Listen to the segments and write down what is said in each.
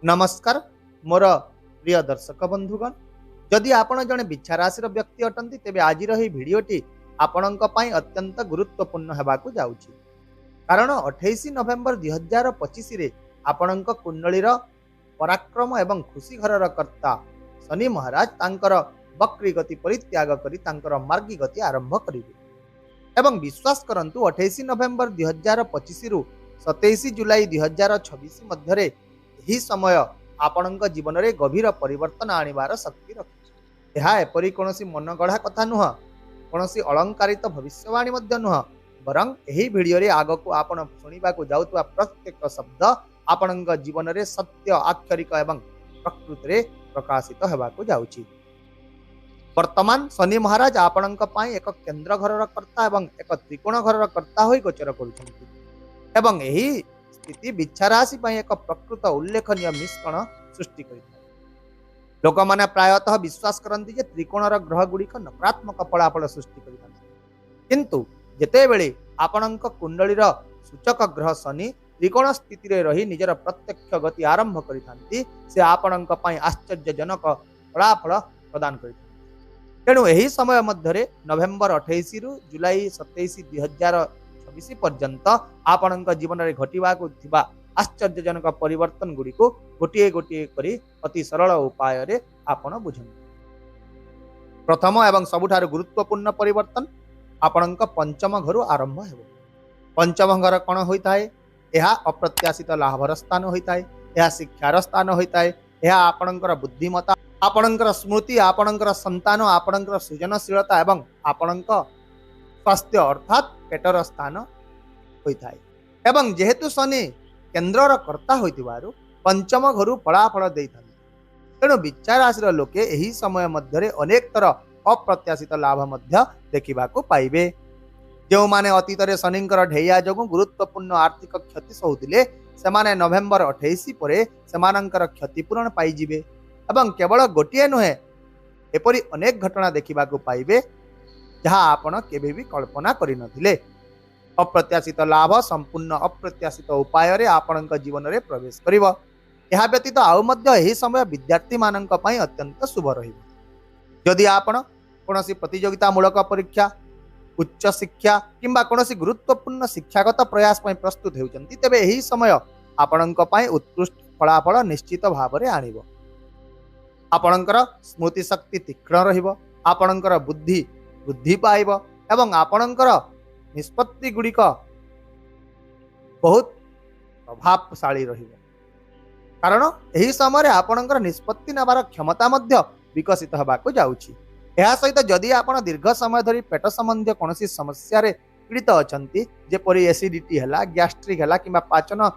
नमस्कार मोर प्रिय दर्शक बंधुगण जदि आपण जड़े बिच्छा राशि व्यक्ति अटंती तेबे आज भिडटी आपण अत्यंत गुरुत्वपूर्ण होगाकू जाउछि कारण 28 नवेम्बर 2025 रे आपण कुंडलीर पराक्रम एवं खुशी घरर कर्ता शनि महाराज तांकर वक्री गति परित्याग करी तांकर मार्गी गति आरंभ करिवे एवं विश्वास करंतु 28 नवेम्बर 2025 रु 27 जुलाई 2026 मध्यरे यही समय आपणଙ୍କ जीवन में गभीर परिवर्तन आनिबार शक्ति रखिछि। यह एपरी कोनोसी मनगढ़ा कथा नुह कोनोसी अलंकारित भविष्यवाणी मध्य नुह बरं यही वीडियो रे आगकू आपण सुनिबाकू जाउतबा प्रत्येक शब्द आपणଙ୍କ जीवन में सत्य आक्षरिक एवं प्रकृति रे प्रकाशित हेबाकू जाउछि। वर्तमान शनि महाराज आपणଙ୍କ पई एक केंद्र घरर कर्ता एवं एक त्रिकोण घरर कर्ता होई गोचर करुछन्ति एवं यही स्थिति बिच्छा राशि एक प्रकृत उल्लेखनीय मिश्रण सृष्टि करिଥାଏ। लोक माने प्रायतः विश्वास करती जे त्रिकोणर ग्रह गुड़िक नकारात्मक फलाफल सृष्टि करिଥାନ୍ତି किंतु जेतेबेले आपणଙ୍କ कुंडलीर सूचक ग्रह शनि त्रिकोण स्थिति रे रही निजर प्रत्यक्ष गति आरंभ करिଥାନ୍ତି से आपणଙ୍କ पई आश्चर्यजनक फलाफल प्रदान करिଥାନ୍ତି। तेणु यही समय मध्य नवेम्बर 28 रु जुलाई 27 2026 पर्यंत आपण जीवन में घटवाक आश्चर्यजनक परिवर्तन गुड़ी को गोटे गोटे करी अति सरल उपाय रे आपण बुझंतु। प्रथम एवं सबुठारु गुरुत्वपूर्ण परिवर्तन आपण पंचम घर आरंभ हेबो। पंचम घर कौन होता है? यह अप्रत्याशित लाभर स्थान होता है, यह शिक्षार स्थान होता है, यह आपणकर बुद्धिमता आपणकर स्मृति आपणकर संतान आपणकर सृजनशीलता एवं आपणक स्वास्थ्य अर्थात पेटर स्थान होता है। एवं जेहेतु शनि केन्द्रर कर्ता होइतिबारु पंचम घरु फलाफल देइथाନ୍ତି तेणु बिच्छा राशि लोके यही समय मध्य अनेक थर अप्रत्याशित लाभ मध्य देखिबाकू पाइबे। जो माने अतीत रे शनिंकर ढेया जोगु गुरुत्वपूर्ण आर्थिक क्षति सहुतिले सेमाने नवेम्बर 28 परे सेमानंकर क्षतिपूरण पाइजिबे एवं केवल गोटिए नुहे एपरि अनेक घटना देखिबाकू पाइबे जहाँ आपण केबे भी कल्पना करि नथिले। अप्रत्याशित लाभ संपूर्ण अप्रत्याशित उपाय रे आपणଙ୍କ जीवन रे प्रवेश करिवो। यह व्यतीत आउ मध्य यही समय विद्यार्थी माननक पई अत्यंत शुभ रहिबो। जदि आपण कोनोसी प्रतियोगितामूलक परीक्षा उच्च शिक्षा किंबा कोनोसी गुरुत्वपूर्ण शिक्षागत प्रयास पई प्रस्तुत हेउचंती तेबे यही समय आपणଙ୍କ पई उत्कृष्ट फलाफल निश्चित भाव रे आनिबो। आपणଙ୍କର स्मृति शक्ति तीक्ष्ण रहिबो, आपणଙ୍କର बुद्धि वृद्धि पाइब एवं आपणकर निष्पत्ति गुड़िक बहुत प्रभावशाली रहिबो कारण यही समय आपणकर निष्पत्ति नेबार क्षमता मध्य विकसित होबाकू जाउछि। एहा सहित जदि आपण दीर्घ समय धरी पेट संबंधी कोनोसी समस्या रे पीड़ित अछंती जेपरि एसिडिटी हला गैस्ट्रिक हला किंबा पाचन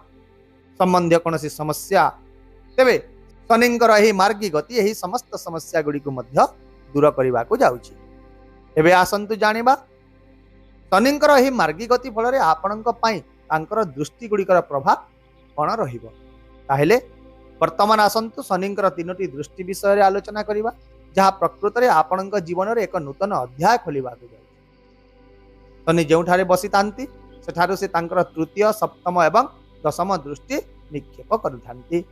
संबंधी कोनोसी समस्या तेबे शनिंकर एही मार्गी गति एही समस्त समस्या गुड़िक मध्य दूर करिबाकू जाउछि। एबे आसंतु जानिबा शनिंकर एही मार्गी गति फल आपणଙ୍କ ପାଇଁ तांकर दृष्टि गुड़िकर प्रभाव कौन रहिबो। ताहेले वर्तमान आसंतु शनिंकर तीनोटी दृष्टि विषय रे आलोचना करिबा जहाँ प्रकृत रे आपणଙ୍କ जीवन रे एक नूतन अध्याय खोलिबाकू जाय। शनि जेउठारे बसितांती सेठारु से तांकर तृतीय सप्तम एवं दशम दृष्टि निक्षेप करिथांती।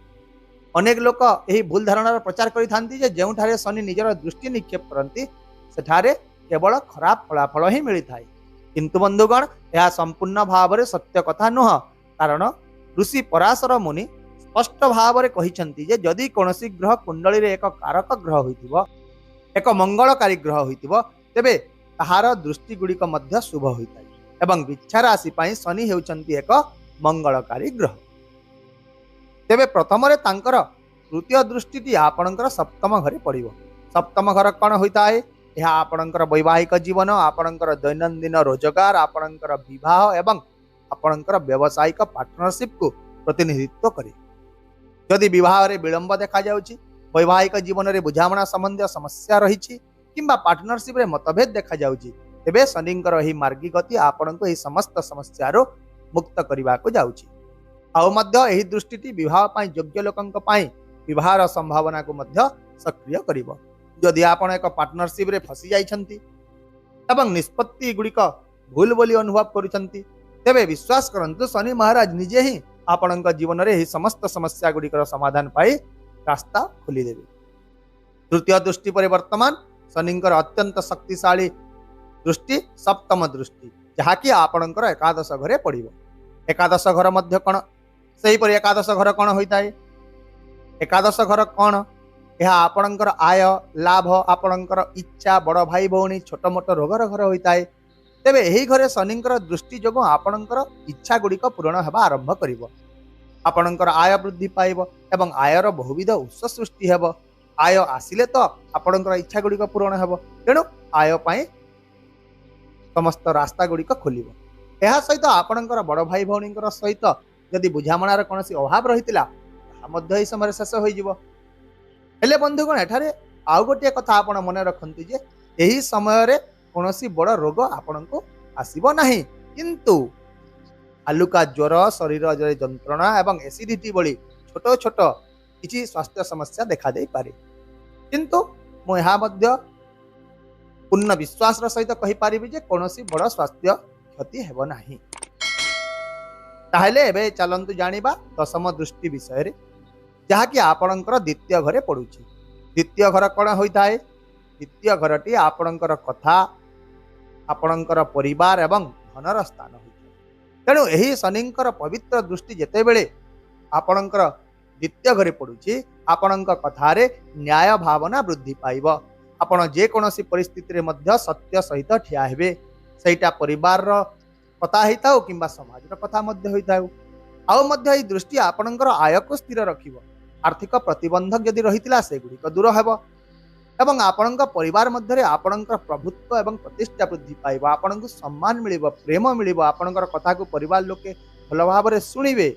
अनेक लोक एही भूल धारणार प्रचार करिथांती जे जेउठारे शनि निजर दृष्टि निक्षेप करंती सेठारे केवल खराब फलाफल ही मिलता है किंतु बंधुगण यह संपूर्ण भाव में सत्य कथा नुह कारण ऋषि पराशर मुनि स्पष्ट भाव में कहिसंती जे जदि कोनोसी ग्रह कुंडली रे एक कारक ग्रह होइतिबो एक मंगलकारी ग्रह होइतिबो तेबे ताहार दृष्टि गुड़िक मध्य शुभ होइताय एवं बिच्छा राशि पई शनि हेउचंती एक मंगलकारी ग्रह। तेबे प्रथम रे तांकर तृतीय दृष्टिटी आपणकर सप्तम घरे पड़िबो। सप्तम घर कौन होइता है? यह आपणकर वैवाहिक जीवन आपणकर दैनंदिन रोजगार आपणकर विवाह एवं आपणकर व्यावसायिक पार्टनरशिप को प्रतिनिधित्व करे। जदि विवाह रे विलंब देखा जाउछि वैवाहिक जीवन रे बुझामणा संबंधी समस्या रहिछि किंबा पार्टनरशिप रे मतभेद देखा जाउछि तेबे शनिंकर एही मार्गी गति आपणको एही समस्त समस्या रो मुक्त करिबाकू जाउछि। आउ मध्य एही दृष्टिटी विवाह पई योग्य लोकंक पई विवाहर संभावना को मध्य सक्रिय करिवो। जदि आपण एक पार्टनरशिप रे फसी जाइछंती एवं निष्पत्ति गुड़िक भूल बोली अनुभव करुछंती तेबे विश्वास करंतु शनि महाराज निजे ही आपणଙ୍କ जीवन रे एही समस्त समस्या गुड़िकर समाधान पाई रास्ता खोलीदेवे। तृतीय दृष्टि पर वर्तमान शनिंकर अत्यंत शक्तिशाली दृष्टि सप्तम दृष्टि जहाँकि आपणकर एकादश घरे पड़िबो। एकादश घर मध्य कौन सही पर एकादश घर कौन होता है? एकादश घर कौन? यह आपणकर आय लाभ आपणकर इच्छा बड़ भाई भौणी छोट मोट रोगर घर होता है। तेबे यही घरे शनिंकर दृष्टि जो आपणकर इच्छा गुड़िक पूरण होगा आरंभ करिवो। आपणकर आय वृद्धि पाइब एवं आयर बहुविध उत्स सृष्टि हेब। आय आसिले तो आपणकर इच्छा गुड़िक पूरण हेब, तेणु आय पाई समस्त रास्ता गुड़िक खोलिबो। यह सहित आपणकर बड़ भाई भौणी सहित जदि बुझामणार कौन अभाव रही समय शेष हो। हेले बंधुगण एठारे आउ गोटे कथा आपण मन रखंतु जे यही समय रे कौनसी बड़ रोग आपण को आसीबो नहीं, किंतु हालुका ज्वर शरीर जंत्रणा एवं एसिडिटी भली छोट छोट किसी स्वास्थ्य समस्या देखा दे पारे। किंतु मु यहाँ मध्य पूर्ण विश्वास सहित कहि पारिबि जे कौनसी बड़ स्वास्थ्य क्षति हेबो नाही। ताहले एबे चलंतु जानिबा दशम दृष्टि विषय रे, जहाँकि आपणकर द्वितीय घरे पड़ुछि। द्वितीय घर कौन होता है? द्वितीय घरटी आपणकर कथा आपणकर परिवार एवं धनर स्थान होता है। तेणु यही शनिंकर पवित्र दृष्टि जेतेबेले आपणकर द्वितीय घरे पड़ुछि, आपणक कथारे न्याय भावना वृद्धि पाइब। आपण जे कोनोसी परिस्थिति रे मध्य सत्य सहित ठिया हेबे। सेटा परिवार कथा होता किंबा समाज कथा मध्य होता आउ मध्य ई दृष्टि आपणकर आय को स्थिर रखिब। आर्थिक प्रतिबंधक यदि रही से गुड़िक दूर हेब एवं आपणक परिवार मध्य आपणकर प्रभुत्व एवं प्रतिष्ठा वृद्धि पाइब। आपणक सम्मान मिलिब, प्रेम मिलिब, आपणकर कथा को परिवार लोके भल भाव में शुणिबे।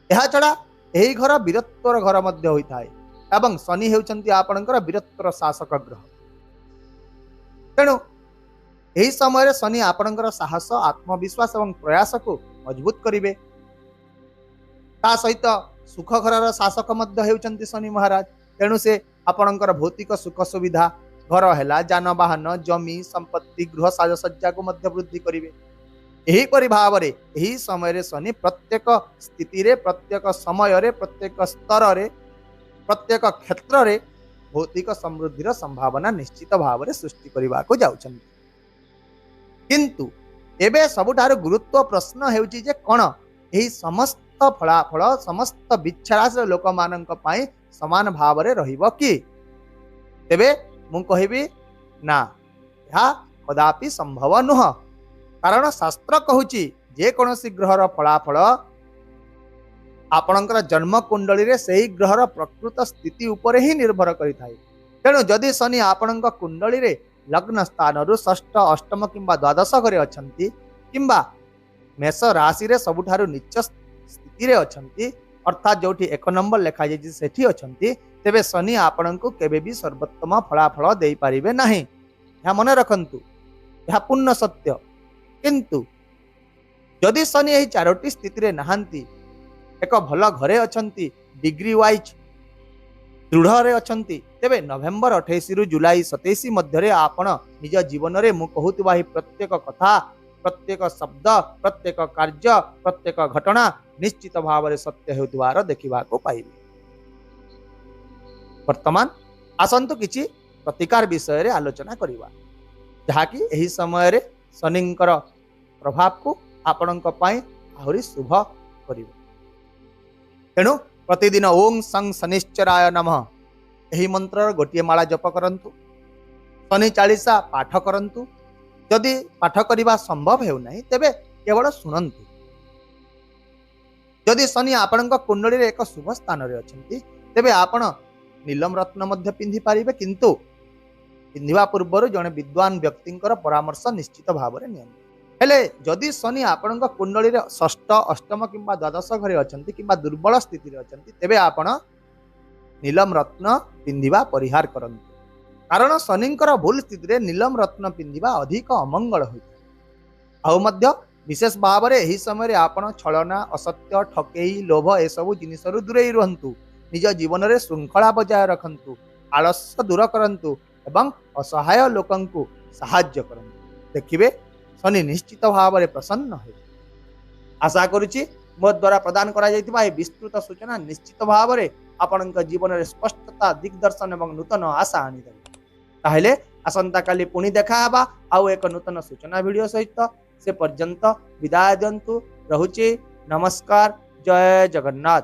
यह छड़ा यही घर वीरत्वर घर मध्य होता है एवं शनि हेउचंती आपणकर वीरत्वर शासक ग्रह। तेणु यही समय शनि आपणकर साहस आत्मविश्वास एवं प्रयास को मजबूत करिवे। ता सहित सुख घर शासक मध्य हेउचंती शनि महाराज। तेणु से आपणकर भौतिक सुख सुविधा घर है जानवाहन जमी संपत्ति गृह साजसज्जा को मध्य वृद्धि करिवे। एहीपरि भाव में यही समय शनि प्रत्येक स्थिति रे, प्रत्येक समय रे, प्रत्येक स्तर रे, प्रत्येक क्षेत्र रे भौतिक समृद्धिर संभावना निश्चित भाव में सृष्टि करने को जाउछन्ति। किंतु एबे सबुठार गुरुत्व प्रश्न हेउछि जे कोन यही समस्त फलाफल समस्त बिच्छराशि लोक मानक पई समान भाव में रहिबो कि? तेबे मु कहिबि ना, यह कदापि संभव नुह। कारण शास्त्र कहूची जे कोनोसी ग्रहर फलाफल आपणकर जन्म कुंडली रे सही ग्रहर प्रकृत स्थिति उपर ही निर्भर करिथाय। तेणु जदि शनि आपणक कुंडली रे लग्न स्थान रु षष्ठ अष्टम किंबा द्वादश घरे अछंती किंबा मेष राशि रे सबुठारु नीच स्थिति रे अछंती अर्थात जोठी एक नंबर लेखा जाय सेठी अछंती, तेबे शनि आपणक केबे भी सर्वोत्तम फलाफल देई पारिबे नाही। या मन रखंतु, यह पूर्ण सत्य। किंतु जदि शनि यही चारोटी स्थिति रे नहांती, एक भल घरे अछंती, डिग्री वाइज दृढ़ रे अछंती, तेबे नवेम्बर 28 रु जुलाई 27 मध्य आपण निज जीवन रे मु कहूतबा ही प्रत्येक कथा, प्रत्येक शब्द, प्रत्येक कार्य, प्रत्येक घटना निश्चित भाव में सत्य होउतबार देखिबा को पाइबे। वर्तमान आसंतु किछि प्रतिकार विषय रे आलोचना करिबा, जहाँकि एही समय रे शनिंकर प्रभाव को आपणक पई आहुरी शुभ करिबो। तेणु प्रतिदिन ओं सं शनिश्चराय नमः यही मंत्र गोटे माला जप करंतु, शनि चालीसा पाठ करंतु। जदि पाठ करने संभव हो नहीं तेबे केवल शुणंतु। जदि शनि आपणक कुंडली रे एक शुभ स्थान रे अछंती, तेबे आपण नीलम रत्न मध्य पिंधि पारिबे, किंतु पिंधिबा पूर्व जड़े विद्वान व्यक्तिंकर परामर्श निश्चित भाव में नियंतु। हेले जदि शनि आपणक कुंडली रे षष्ठ अष्टम किंबा द्वादश घरे अछंती किंबा दुर्बल स्थिति रे अछंती, तेबे आपण नीलम रत्न पिंधिबा परिहार करंतु। कारण शनिंकर भूल स्थिति रे नीलम रत्न पिंधिबा अधिक अमंगल होइଥାଏ। आउ मध्य विशेष भाव में यही समय आपण छलना असत्य ठकेई लोभ ए सबु जिनिस रु दूरेई रहंतु। निज जीवन रे श्रृंखला बजाय रखंतु, आलस्य दूर करंतु एवं असहाय लोकंकु सहाय्य करंतु। देखिबे शनि निश्चित भाव में प्रसन्न हो। आशा करुछि मो द्वारा प्रदान करा जायतिबा ए विस्तृत सूचना निश्चित भाव में आपणक जीवन में स्पष्टता दिग्दर्शन और नूतन आशा आनी ताहले आसंता काली पुणी देखा हबा आउ एक नूतन सूचना वीडियो सहित से पर्यंत विदाय दियंतु। रहुचे नमस्कार। जय जगन्नाथ।